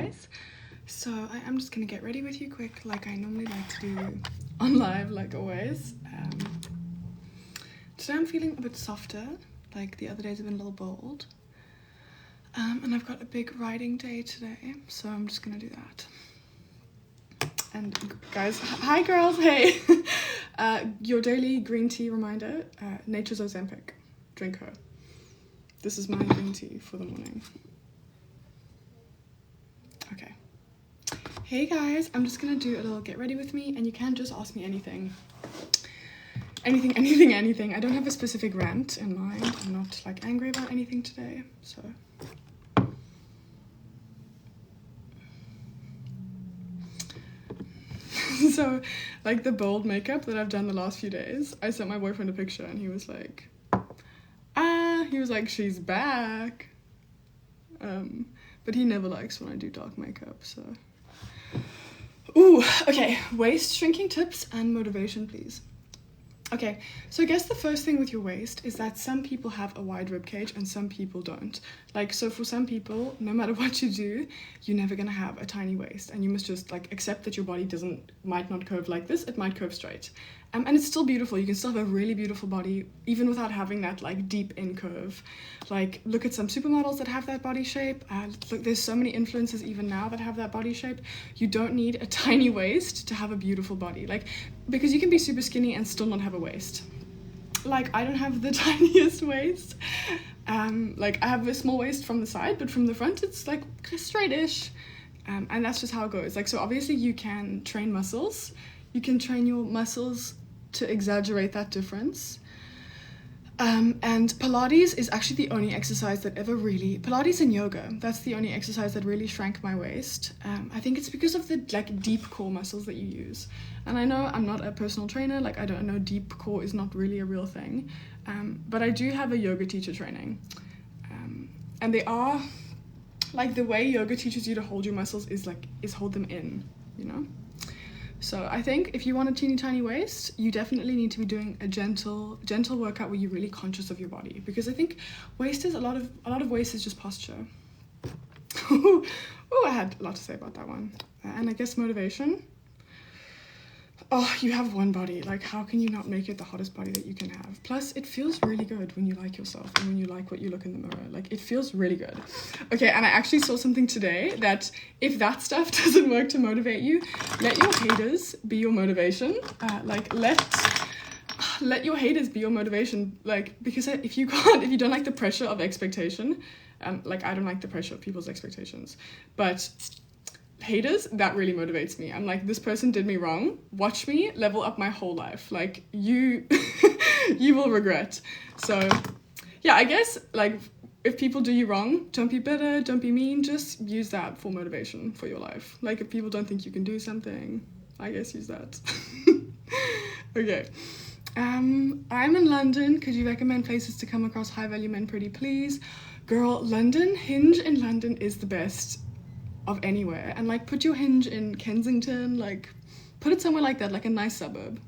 guys. So I'm just gonna get ready with you quick, like I normally like to do on live, like always. Today I'm feeling a bit softer, like the other days have been a little bold. And I've got a big writing day today, so I'm just gonna do that. And guys, hi girls, hey! Your daily green tea reminder, nature's Ozempic, drink her. This is my green tea for the morning. Okay. Hey guys, I'm just gonna do a little get ready with me, and you can just ask me anything. Anything. I don't have a specific rant in mind. I'm not like angry about anything today, so. So, like the bold makeup that I've done the last few days, I sent my boyfriend a picture and he was like, she's back. But he never likes when I do dark makeup, so. Ooh, okay, waist shrinking tips and motivation, please. Okay, so I guess the first thing with your waist is that some people have a wide rib cage and some people don't. Like, so for some people, no matter what you do, you're never gonna have a tiny waist, and you must just like accept that your body might not curve like this, it might curve straight. And it's still beautiful. You can still have a really beautiful body even without having that like deep in curve. Like, look at some supermodels that have that body shape. Look, there's so many influencers even now that have that body shape. You don't need a tiny waist to have a beautiful body. Like, because you can be super skinny and still not have a waist. Like, I don't have the tiniest waist. Like, I have a small waist from the side, but from the front it's like straightish. And that's just how it goes. Like, so obviously you can train muscles. You can train your muscles to exaggerate that difference. And Pilates is actually the only exercise that ever really, Pilates and yoga, that's the only exercise that really shrank my waist. I think it's because of the like deep core muscles that you use. And I know I'm not a personal trainer, like I don't know, deep core is not really a real thing. But I do have a yoga teacher training. And they are, like the way yoga teaches you to hold your muscles is hold them in, you know? So I think if you want a teeny tiny waist, you definitely need to be doing a gentle workout where you're really conscious of your body, because I think waist is a lot of waist is just posture. Oh, I had a lot to say about that one. And I guess motivation. Oh, you have one body. Like, how can you not make it the hottest body that you can have? Plus, it feels really good when you like yourself and when you like what you look in the mirror. Like, it feels really good. Okay, and I actually saw something today that if that stuff doesn't work to motivate you, let your haters be your motivation. Let your haters be your motivation. Like, because if you don't like the pressure of expectation, like I don't like the pressure of people's expectations, but haters, that really motivates me. I'm like, this person did me wrong, watch me level up my whole life. Like, you will regret. So yeah, I guess like if people do you wrong, don't be bitter, don't be mean, just use that for motivation for your life. Like, if people don't think you can do something, I guess use that. Okay, I'm in London. Could you recommend places to come across high value men pretty please? Girl, London, Hinge in London is the best of anywhere, and like put your Hinge in Kensington, like put it somewhere like that, like a nice suburb.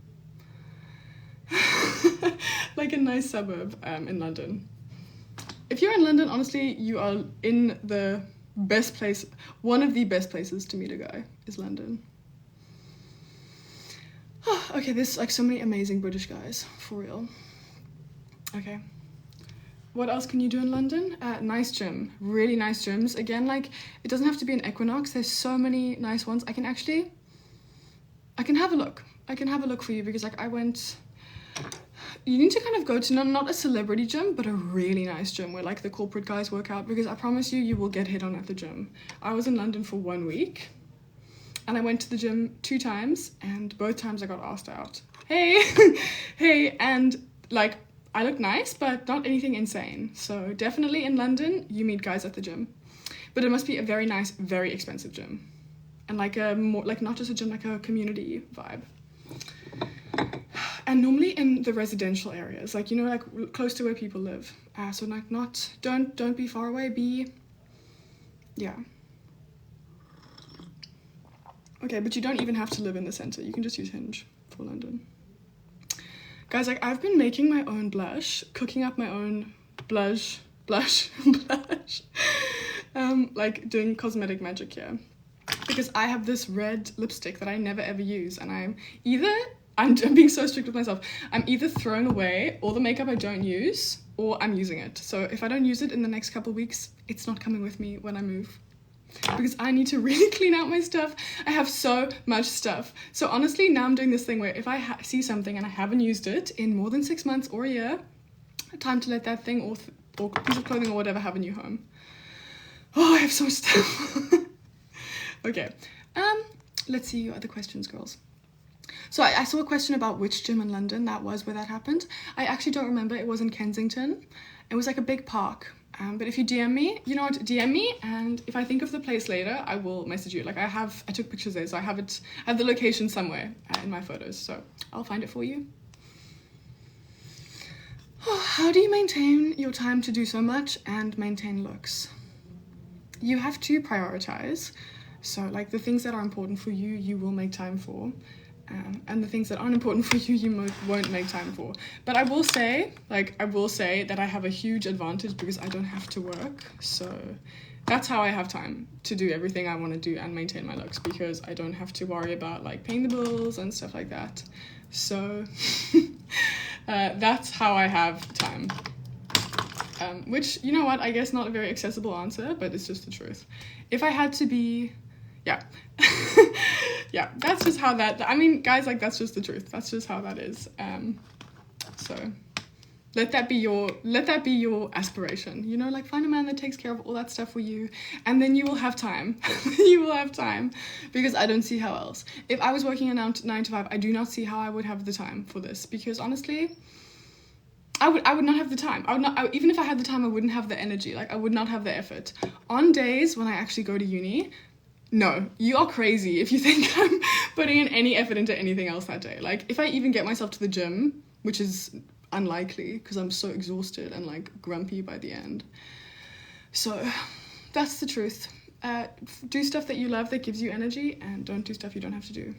Like a nice suburb in London. If you're in London, honestly, you are in the best place. One of the best places to meet a guy is London. Okay, there's like so many amazing British guys, for real. Okay. What else can you do in London? Nice gym, really nice gyms. Again, like, it doesn't have to be an Equinox. There's so many nice ones. I can have a look. I can have a look for you, because like you need to kind of go to not a celebrity gym, but a really nice gym where like the corporate guys work out, because I promise you will get hit on at the gym. I was in London for 1 week and I went to the gym 2 times, and both times I got asked out. Hey, hey, and like, I look nice, but not anything insane. So definitely in London, you meet guys at the gym. But it must be a very nice, very expensive gym. And like a more, like not just a gym, like a community vibe. And normally in the residential areas, like, you know, like close to where people live. So like don't be far away, yeah. Okay, but you don't even have to live in the center. You can just use Hinge for London. Guys, like, I've been making my own blush, cooking up my own blush. like doing cosmetic magic here. Because I have this red lipstick that I never ever use, and I'm being so strict with myself. I'm either throwing away all the makeup I don't use, or I'm using it. So if I don't use it in the next couple weeks, it's not coming with me when I move. Because I need to really clean out my stuff. I have so much stuff. So honestly, now I'm doing this thing where if I see something and I haven't used it in more than 6 months or a year, time to let that thing or piece of clothing or whatever have a new home. Oh, I have so much stuff. Okay, let's see your other questions, girls. So I saw a question about which gym in London that was where that happened. I actually don't remember. It was in Kensington. It was like a big park. But if you DM me, you know what, DM me, and if I think of the place later, I will message you. Like I took pictures there, so I have the location somewhere in my photos, so I'll find it for you. How do you maintain your time to do so much and maintain looks? You have to prioritize. So like the things that are important for you, you will make time for. And the things that aren't important for you, you won't make time for. But I will say that I have a huge advantage because I don't have to work. So that's how I have time to do everything I want to do and maintain my looks, because I don't have to worry about like paying the bills and stuff like that. So that's how I have time. Which, you know what, I guess not a very accessible answer, but it's just the truth. If I had to be, yeah. Yeah, that's just how that, I mean, guys, like, that's just the truth. That's just how that is. So let that be your aspiration, you know, like find a man that takes care of all that stuff for you, and then you will have time. You will have time, because I don't see how else. If I was working a 9 to 5, I do not see how I would have the time for this, because honestly, I would not have the time. Even if I had the time, I wouldn't have the energy. Like, I would not have the effort. On days when I actually go to uni, no, you are crazy if you think I'm putting in any effort into anything else that day. Like, if I even get myself to the gym, which is unlikely because I'm so exhausted and like grumpy by the end. So that's the truth. Do stuff that you love that gives you energy, and don't do stuff you don't have to do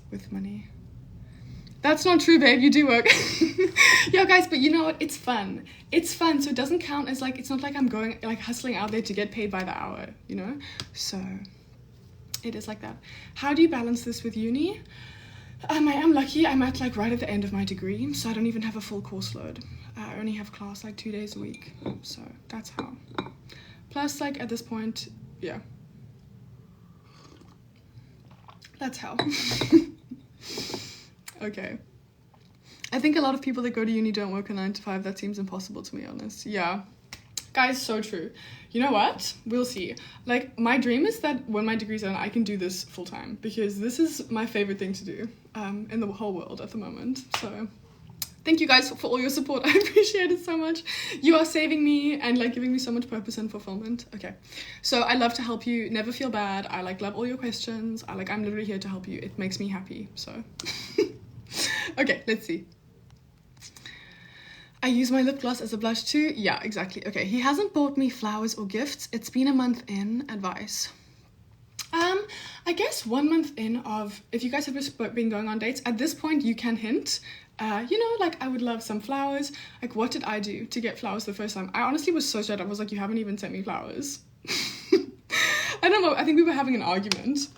with money. That's not true, babe. You do work. Yeah, guys, but you know what? It's fun. It's fun, so it doesn't count as like, it's not like I'm going, like, hustling out there to get paid by the hour, you know? So it is like that. How do you balance this with uni? I am lucky. I'm at like right at the end of my degree, so I don't even have a full course load. I only have class like 2 days a week, so that's how. Plus, like, at this point, yeah. That's how. Okay. I think a lot of people that go to uni don't work a 9 to 5. That seems impossible to be honest. Yeah. Guys, so true. You know what? We'll see. Like, my dream is that when my degree's done, I can do this full time, because this is my favorite thing to do in the whole world at the moment. So thank you guys for all your support. I appreciate it so much. You are saving me and like giving me so much purpose and fulfillment. Okay. So I love to help you. Never feel bad. I like love all your questions. I'm literally here to help you. It makes me happy. So okay, let's see. I use my lip gloss as a blush too. Yeah, exactly. Okay, he hasn't bought me flowers or gifts. It's been a month in. Advice. I guess 1 month in of, if you guys have been going on dates, at this point you can hint, you know, like, I would love some flowers. Like, what did I do to get flowers the first time? I honestly was so sad. I was like, you haven't even sent me flowers. I don't know. I think we were having an argument.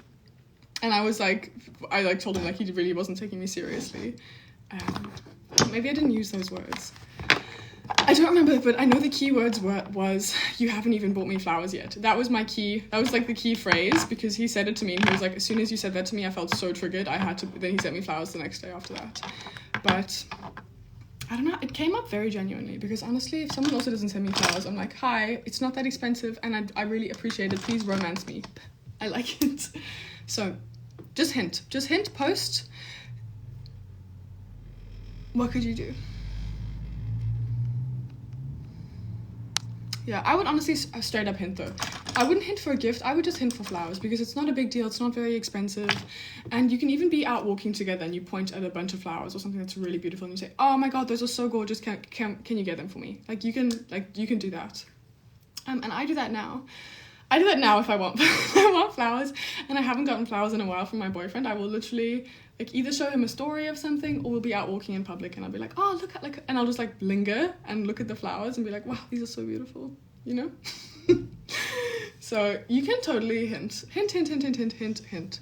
And I told him like he really wasn't taking me seriously. Maybe I didn't use those words. I don't remember, but I know the key words was, you haven't even bought me flowers yet. That was my key, that was like the key phrase, because he said it to me and he was like, as soon as you said that to me, I felt so triggered. Then he sent me flowers the next day after that. But I don't know, it came up very genuinely, because honestly, if someone also doesn't send me flowers, I'm like, hi, it's not that expensive and I really appreciate it. Please romance me. I like it. So just hint, post. What could you do? Yeah, I would honestly straight up hint though. I wouldn't hint for a gift, I would just hint for flowers, because it's not a big deal, it's not very expensive. And you can even be out walking together and you point at a bunch of flowers or something that's really beautiful and you say, oh my god, those are so gorgeous, can you get them for me? Like, you can do that. And I do that now. I do that now if I want flowers, and I haven't gotten flowers in a while from my boyfriend. I will literally like either show him a story of something, or we'll be out walking in public and I'll be like, oh, look at, like, and I'll just like linger and look at the flowers and be like, wow, these are so beautiful, you know? So you can totally hint. Hint.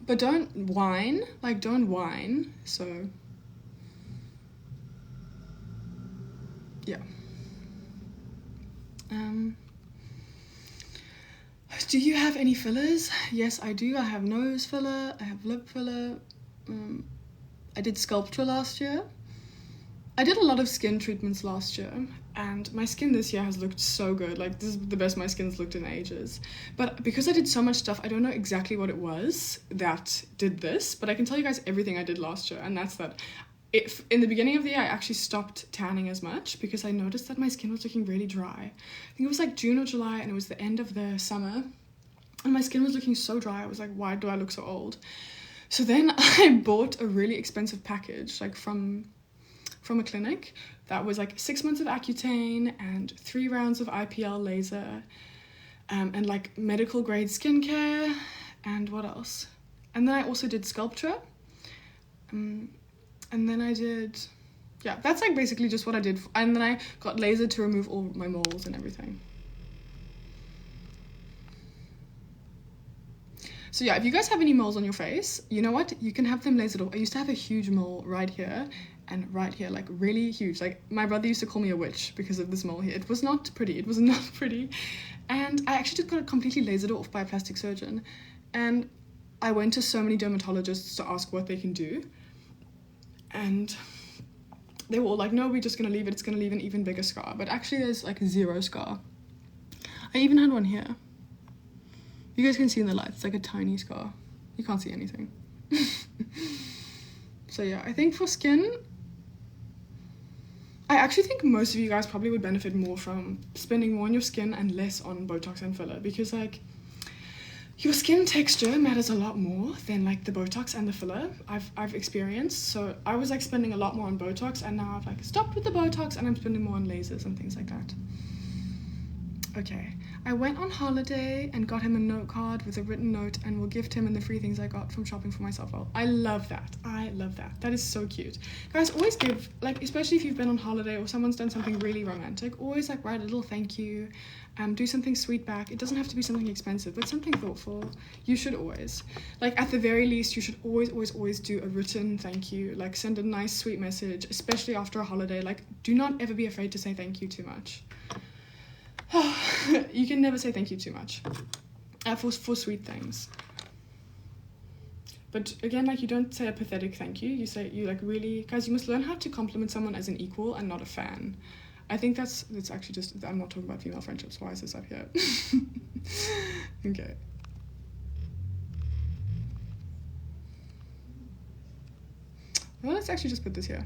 But don't whine. Like, don't whine. So, yeah. Do you have any fillers? Yes, I do. I have nose filler. I have lip filler. I did sculpture last year. I did a lot of skin treatments last year, and my skin this year has looked so good. Like, this is the best my skin's looked in ages. But because I did so much stuff, I don't know exactly what it was that did this, but I can tell you guys everything I did last year, and that's that. If in the beginning of the year, I actually stopped tanning as much because I noticed that my skin was looking really dry. I think it was like June or July, and it was the end of the summer, and my skin was looking so dry. I was like, why do I look so old? So then I bought a really expensive package, like from a clinic that was like 6 months of Accutane and 3 rounds of IPL laser, and like medical grade skincare, and what else? And then I also did sculpture, and then I did, yeah, that's like basically just what I did. And then I got laser to remove all my moles and everything. So yeah, if you guys have any moles on your face, you know what? You can have them lasered off. I used to have a huge mole right here and right here, like really huge. Like, my brother used to call me a witch because of this mole here. It was not pretty. It was not pretty. And I actually just got it completely lasered off by a plastic surgeon. And I went to so many dermatologists to ask what they can do. And they were all like, no, we're just going to leave it. It's going to leave an even bigger scar. But actually there's like 0 scar. I even had one here. You guys can see in the light, it's like a tiny scar. You can't see anything. So yeah, I think for skin, I actually think most of you guys probably would benefit more from spending more on your skin and less on Botox and filler, because like, your skin texture matters a lot more than like the Botox and the filler I've experienced. So I was like spending a lot more on Botox, and now I've like stopped with the Botox and I'm spending more on lasers and things like that. Okay, I went on holiday and got him a note card with a written note and will gift him and the free things I got from shopping for myself. Oh, I love that. I love that. That is so cute. Guys, always give, like, especially if you've been on holiday or someone's done something really romantic, always like write a little thank you, do something sweet back. It doesn't have to be something expensive, but something thoughtful. You should always, like, at the very least, you should always do a written thank you. Like, send a nice sweet message, especially after a holiday. Like, do not ever be afraid to say thank you too much. You can never say thank you too much for sweet things. But again, like, you don't say a pathetic thank you. You say, you like really, guys, you must learn how to compliment someone as an equal and not a fan. I think that's actually just, I'm not talking about female friendships. Why is this up here? Okay. Well, let's actually just put this here.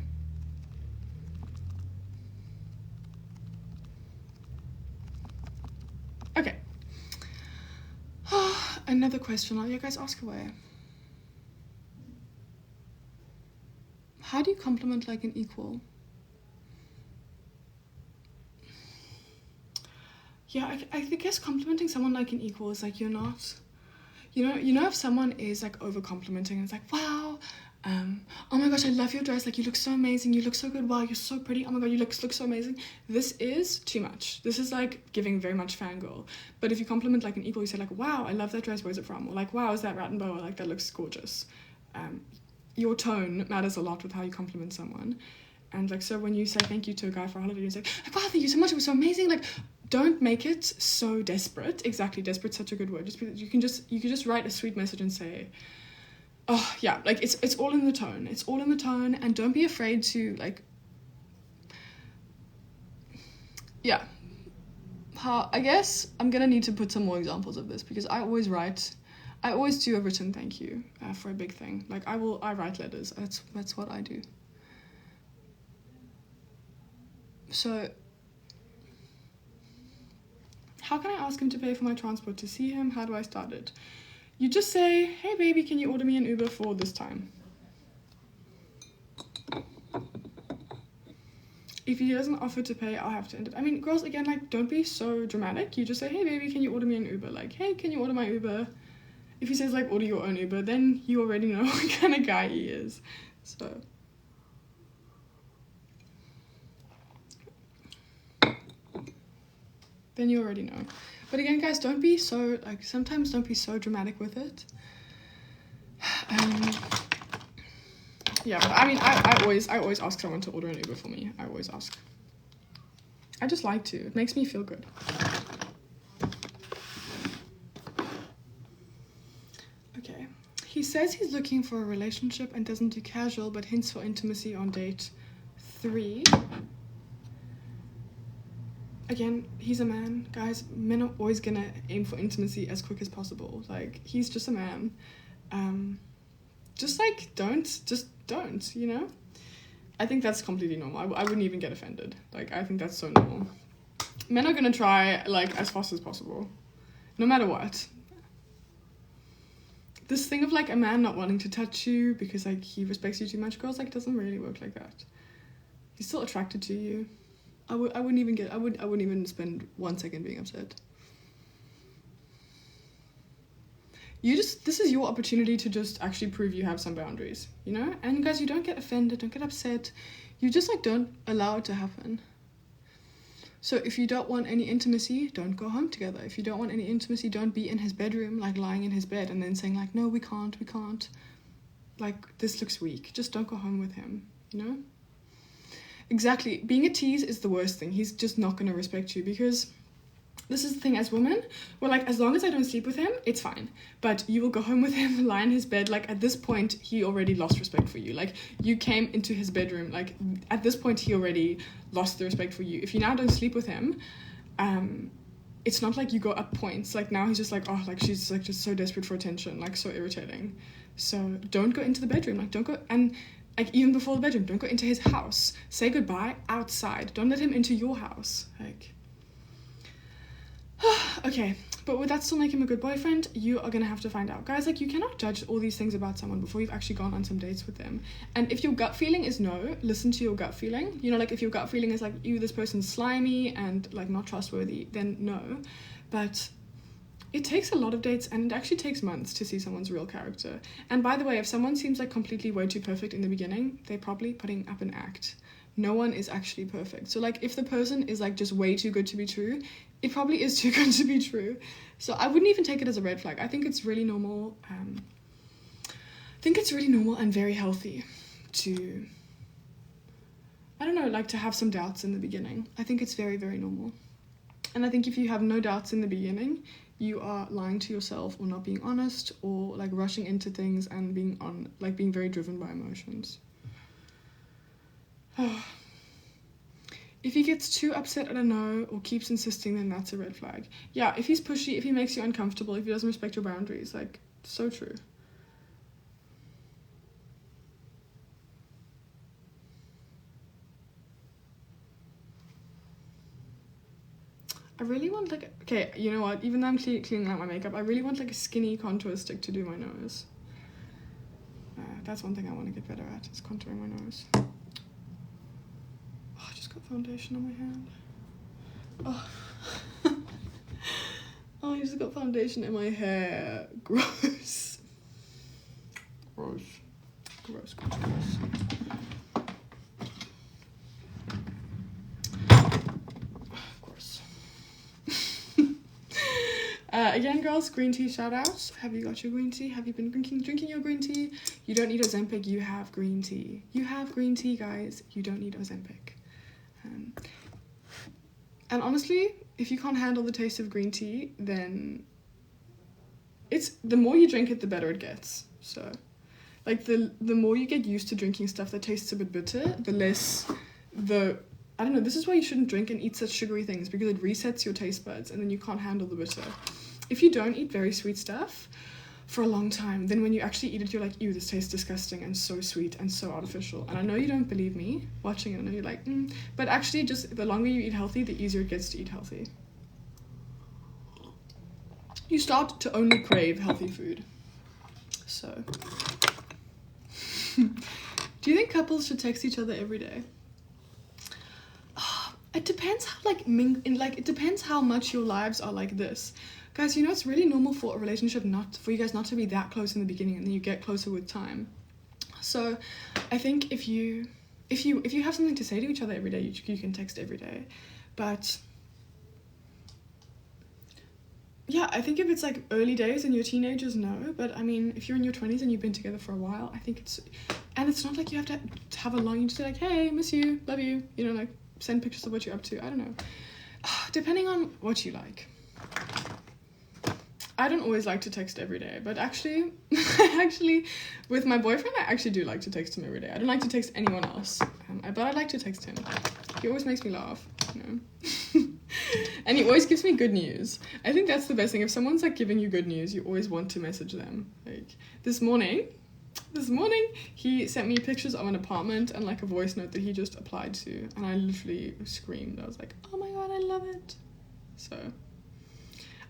Okay. Another question. I'll you guys ask away. How do you compliment like an equal? Yeah, I guess complimenting someone like an equal is like, you're not, you know if someone is like over complimenting, it's like, wow, oh my gosh, I love your dress, like, you look so amazing, you look so good, wow, you're so pretty, oh my god, you look so amazing. This is too much. This is like giving very much fangirl. But if you compliment like an equal, you say like, wow, I love that dress, where's it from? Or like, wow, is that rat and boa? Like, that looks gorgeous. Your tone matters a lot with how you compliment someone. And like, so when you say thank you to a guy for a holiday, you say, like, wow, thank you so much, it was so amazing. Like, don't make it so desperate. Exactly, desperate's such a good word. Just you can just write a sweet message and say, oh yeah, like, it's all in the tone. It's all in the tone, and don't be afraid to like, yeah. I guess I'm gonna need to put some more examples of this, because I always do a written thank you for a big thing. Like, I write letters. That's what I do. So, how can I ask him to pay for my transport to see him? How do I start it? You just say, hey baby, can you order me an Uber for this time? If he doesn't offer to pay, I'll have to end it. I mean, girls, again, like, don't be so dramatic. You just say, hey baby, can you order me an Uber? Like, hey, can you order my Uber? If he says like, order your own Uber, then you already know what kind of guy he is. So. then you already know. But again, guys, don't be so, like, sometimes don't be so dramatic with it. Yeah, but I mean, I always ask someone to order an Uber for me. I always ask. I just like to. It makes me feel good. Okay. He says he's looking for a relationship and doesn't do casual, but hints for intimacy on date 3. Again, he's a man. Guys, men are always gonna aim for intimacy as quick as possible. Like, he's just a man. Just don't, you know? I think that's completely normal. I wouldn't even get offended. Like, I think that's so normal. Men are gonna try, like, as fast as possible. No matter what. This thing of, like, a man not wanting to touch you because, like, he respects you too much, girls, like, doesn't really work like that. He's still attracted to you. I wouldn't even spend 1 second being upset. This is your opportunity to just actually prove you have some boundaries, you know? And guys, you don't get offended, don't get upset. You just, like, don't allow it to happen. So if you don't want any intimacy, don't go home together. If you don't want any intimacy, don't be in his bedroom, like, lying in his bed and then saying, like, no, we can't. Like, this looks weak. Just don't go home with him, you know? Exactly. Being a tease is the worst thing. He's just not going to respect you, because this is the thing, as women, we're like, as long as I don't sleep with him, it's fine. But you will go home with him, lie in his bed. Like, at this point, he already lost respect for you. Like, you came into his bedroom. Like, at this point, he already lost the respect for you. If you now don't sleep with him, it's not like you go up points. Like, now he's just like, oh, like, she's, like, just so desperate for attention. Like, so irritating. So don't go into the bedroom. Like, don't go, and like, even before the bedroom, don't go into his house. Say goodbye outside. Don't let him into your house. Like, okay, but would that still make him a good boyfriend? You are gonna have to find out. Guys, like, you cannot judge all these things about someone before you've actually gone on some dates with them. And if your gut feeling is no, listen to your gut feeling. You know, like, if your gut feeling is like, ew, this person's slimy and, like, not trustworthy, then no. But it takes a lot of dates, and it actually takes months to see someone's real character. And by the way, if someone seems like completely way too perfect in the beginning, they're probably putting up an act. No one is actually perfect. So, like, if the person is, like, just way too good to be true, it probably is too good to be true. So I wouldn't even take it as a red flag. I think it's really normal. And very healthy to, I don't know, like, to have some doubts in the beginning. I think it's very, very normal. And I think if you have no doubts in the beginning, you are lying to yourself, or not being honest, or, like, rushing into things and being very driven by emotions. If he gets too upset at a no or keeps insisting, then that's a red flag. Yeah, if he's pushy, if he makes you uncomfortable, if he doesn't respect your boundaries, like, so true. I really want, like, okay, you know what, even though I'm cleaning out my makeup, I really want, like, a skinny contour stick to do my nose. That's one thing I want to get better at, is contouring my nose. Oh, I just got foundation on my hand. Oh. Oh, I just got foundation in my hair. Gross. Gross. Again, girls, green tea shout out. Have you got your green tea? Have you been drinking your green tea? You don't need Ozempic, you have green tea. You have green tea, guys. You don't need Ozempic. And honestly, if you can't handle the taste of green tea, then the more you drink it, the better it gets. So, like, the more you get used to drinking stuff that tastes a bit bitter, the less I don't know, this is why you shouldn't drink and eat such sugary things, because it resets your taste buds and then you can't handle the bitter. If you don't eat very sweet stuff for a long time, then when you actually eat it, you're like, ew, this tastes disgusting and so sweet and so artificial. And I know you don't believe me watching it, I know you're like, but actually, just the longer you eat healthy, the easier it gets to eat healthy. You start to only crave healthy food. So, do you think couples should text each other every day? It depends how, like, it depends how much your lives are like this. Guys, you know, it's really normal for a relationship for you guys not to be that close in the beginning, and then you get closer with time. So I think if you have something to say to each other every day, you can text every day. But yeah, I think if it's like early days and you're teenagers, no. But I mean, if you're in your 20s and you've been together for a while, I think and it's not like you have to have a long, you just say like, hey, miss you, love you, you know, like send pictures of what you're up to. I don't know. Depending on what you like. I don't always like to text every day, but actually, with my boyfriend, I actually do like to text him every day. I don't like to text anyone else, but I like to text him. He always makes me laugh, you know. And he always gives me good news. I think that's the best thing. If someone's like giving you good news, you always want to message them. Like this morning, he sent me pictures of an apartment and like a voice note that he just applied to, and I literally screamed. I was like, oh my god, I love it. So,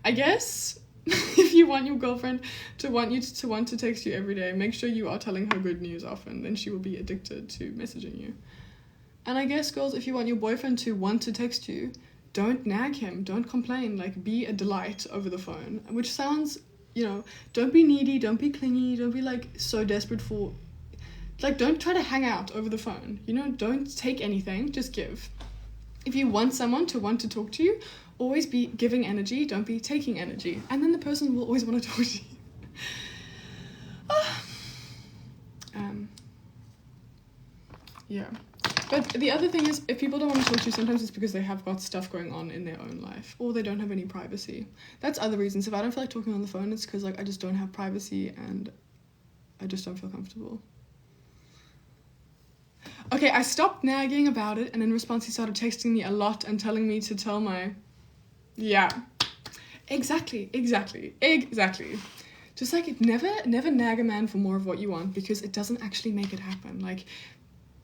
I guess if you want your girlfriend to want to text you every day, make sure you are telling her good news often, then she will be addicted to messaging you. And I guess, girls, if you want your boyfriend to want to text you, don't nag him, don't complain, like be a delight over the phone, which sounds, you know, don't be needy, don't be clingy, don't be like so desperate for, like don't try to hang out over the phone, you know, don't take anything, just give. If you want someone to want to talk to you, always be giving energy, don't be taking energy, and then the person will always want to talk to you. Yeah. But the other thing is, if people don't want to talk to you, sometimes it's because they have got stuff going on in their own life, or they don't have any privacy. That's other reasons. If I don't feel like talking on the phone, it's because like I just don't have privacy and I just don't feel comfortable. Okay, I stopped nagging about it, and in response he started texting me a lot and telling me to tell my... Yeah. Exactly. Just like, never nag a man for more of what you want, because it doesn't actually make it happen. Like,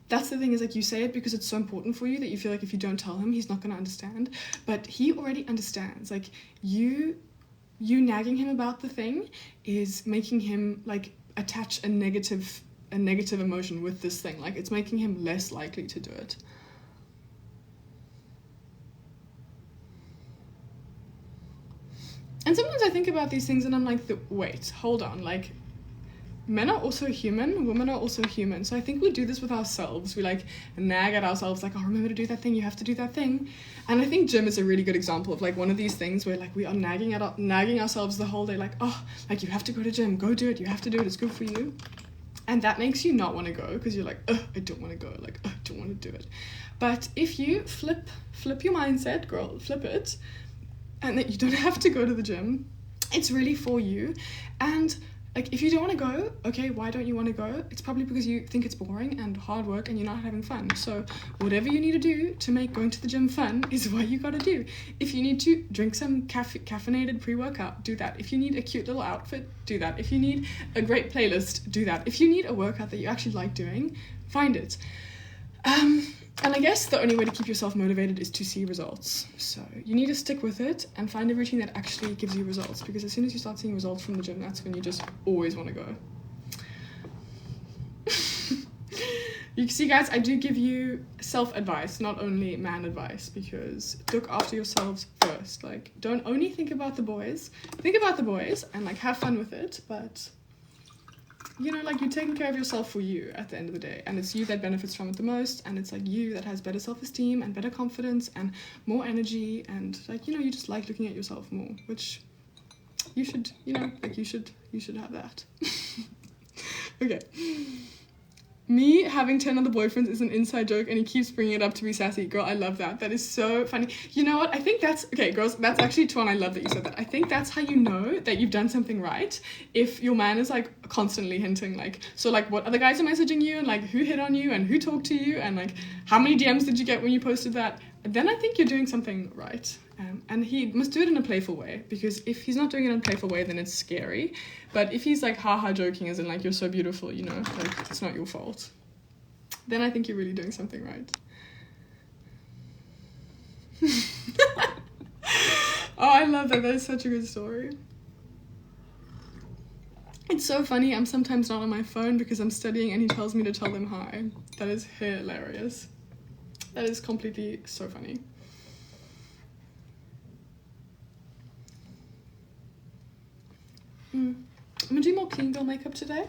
that's the thing, is like you say it because it's so important for you that you feel like if you don't tell him, he's not going to understand. But he already understands. Like, you nagging him about the thing is making him like attach a negative emotion with this thing. Like, it's making him less likely to do it. And sometimes I think about these things and I'm like, wait, hold on, like, men are also human, women are also human. So I think we do this with ourselves. We like nag at ourselves, like, oh, remember to do that thing, you have to do that thing. And I think gym is a really good example of like one of these things where like we are nagging ourselves the whole day, like, oh, like you have to go to gym, go do it, you have to do it, it's good for you. And that makes you not want to go, because you're like, I don't want to go, like, I don't want to do it. But if you flip your mindset, girl, flip it, and that you don't have to go to the gym, it's really for you. And like, if you don't want to go, okay, why don't you want to go? It's probably because you think it's boring and hard work and you're not having fun. So whatever you need to do to make going to the gym fun is what you gotta do. If you need to drink some caffeinated pre-workout, do that. If you need a cute little outfit, do that. If you need a great playlist, do that. If you need a workout that you actually like doing, find it. And I guess the only way to keep yourself motivated is to see results. So you need to stick with it and find a routine that actually gives you results, because as soon as you start seeing results from the gym, that's when you just always want to go. You see, guys, I do give you self-advice, not only man advice, because look after yourselves first. Like, don't only think about the boys. Think about the boys and like have fun with it, but you know, like, you're taking care of yourself for you at the end of the day, and it's you that benefits from it the most, and it's like you that has better self-esteem and better confidence and more energy, and like, you know, you just like looking at yourself more, which you should, you know, like you should have that. Okay. Me having 10 other boyfriends is an inside joke, and he keeps bringing it up to be sassy. Girl, I love that. That is so funny. You know what? I think that's... Okay, girls, that's actually Tuan, I love that you said that. I think that's how you know that you've done something right. If your man is, like, constantly hinting, like... So, like, what other guys are messaging you, and, like, who hit on you, and who talked to you, and, like, how many DMs did you get when you posted that? Then I think you're doing something right. And he must do it in a playful way, because if he's not doing it in a playful way, then it's scary. But if he's like haha joking, as in like, you're so beautiful, you know, like, it's not your fault, then I think you're really doing something right. Oh, I love that. That is such a good story. It's so funny. I'm sometimes not on my phone because I'm studying and he tells me to tell them hi. That is hilarious. That is completely so funny. I'm gonna do more clean girl makeup today.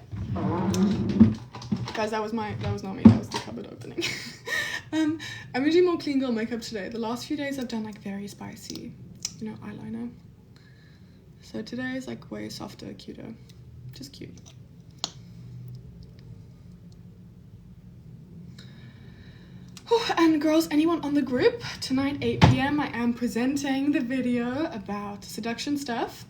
Guys, that was not me, that was the cupboard opening. I'm gonna do more clean girl makeup today. The last few days I've done like very spicy, you know, eyeliner. So today is like way softer, cuter, just cute. And girls, anyone on the group, tonight 8 p.m. I am presenting the video about seduction stuff.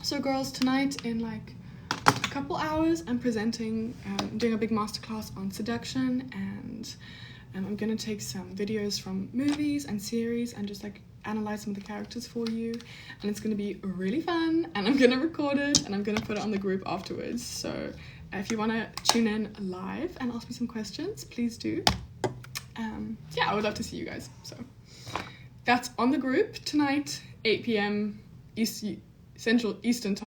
So girls, tonight in like a couple hours I'm presenting, doing a big masterclass on seduction, and I'm gonna take some videos from movies and series and just like analyze some of the characters for you, and it's gonna be really fun, and I'm gonna record it and I'm gonna put it on the group afterwards. So if you want to tune in live and ask me some questions, please do. Yeah, I would love to see you guys. So that's on the group tonight, 8 p.m. Central Eastern Time.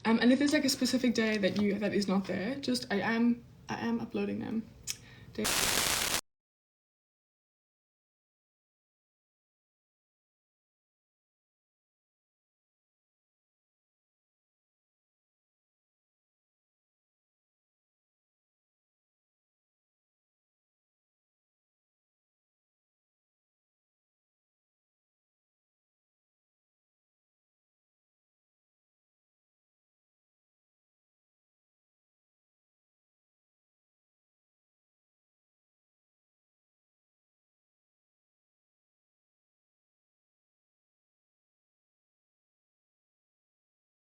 And if there's like a specific day that is not there, just I am uploading them.